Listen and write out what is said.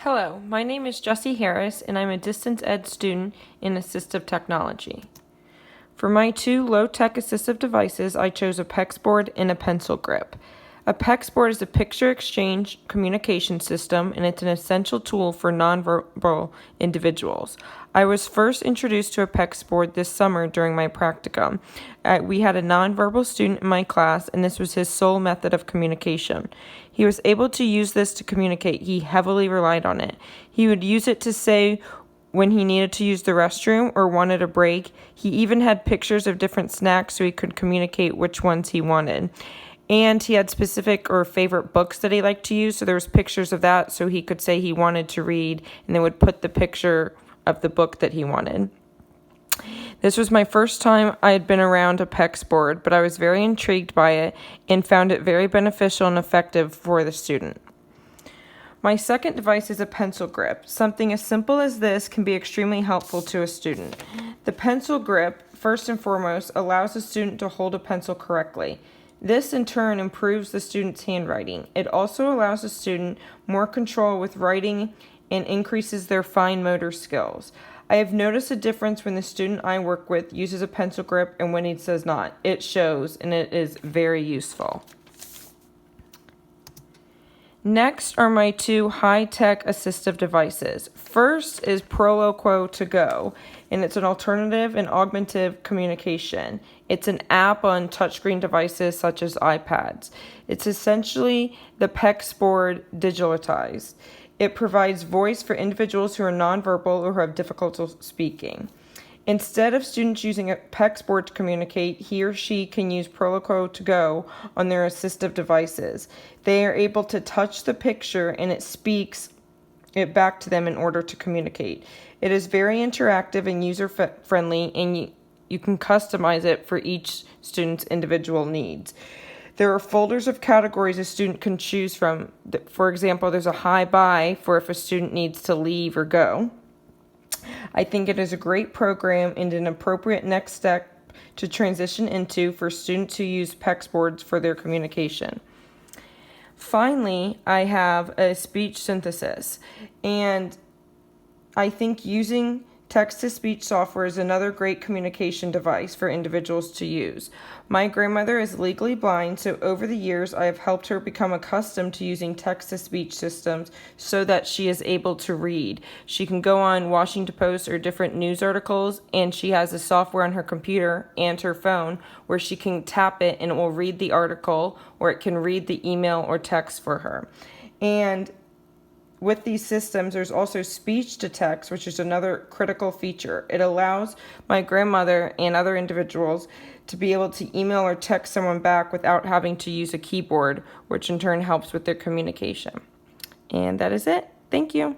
Hello, my name is Jessie Harris, and I'm a distance ed student in assistive technology. For my two low-tech assistive devices, I chose a PEX board and a pencil grip. A PEX board is a picture exchange communication system, and it's an essential tool for nonverbal individuals. I was first introduced to a PEX board this summer during my practicum. We had a nonverbal student in my class, and this was his sole method of communication. He was able to use this to communicate. He heavily relied on it. He would use it to say when he needed to use the restroom or wanted a break. He even had pictures of different snacks so he could communicate which ones he wanted. And he had specific or favorite books that he liked to use, so there was pictures of that so he could say he wanted to read, and then would put the picture of the book that he wanted. This was my first time I had been around a PEX board, but I was very intrigued by it and found it very beneficial and effective for the student. My second device is a pencil grip. Something as simple as this can be extremely helpful to a student. The pencil grip, first and foremost, allows a student to hold a pencil correctly. This in turn improves the student's handwriting. It also allows the student more control with writing and increases their fine motor skills. I have noticed a difference when the student I work with uses a pencil grip and when he does not. It shows, and it is very useful. Next are my two high-tech assistive devices. First is Proloquo to Go, and it's an alternative and augmentative communication. It's an app on touchscreen devices such as iPads. It's essentially the PEX board digitalized. It provides voice for individuals who are nonverbal or who have difficulty speaking. Instead of students using a PEX board to communicate, he or she can use Proloquo to Go on their assistive devices. They are able to touch the picture and it speaks it back to them in order to communicate. It is very interactive and user-friendly, and you can customize it for each student's individual needs. There are folders of categories a student can choose from. For example, there's a hi-bye for if a student needs to leave or go. I think it is a great program and an appropriate next step to transition into for students who use PEX boards for their communication. Finally, I have a speech synthesis, and I think using text-to-speech software is another great communication device for individuals to use. My grandmother is legally blind, so over the years I have helped her become accustomed to using text-to-speech systems so that she is able to read. She can go on Washington Post or different news articles, and she has a software on her computer and her phone where she can tap it and it will read the article, or it can read the email or text for her. And with these systems, there's also speech to text, which is another critical feature. It allows my grandmother and other individuals to be able to email or text someone back without having to use a keyboard, which in turn helps with their communication. And that is it. Thank you.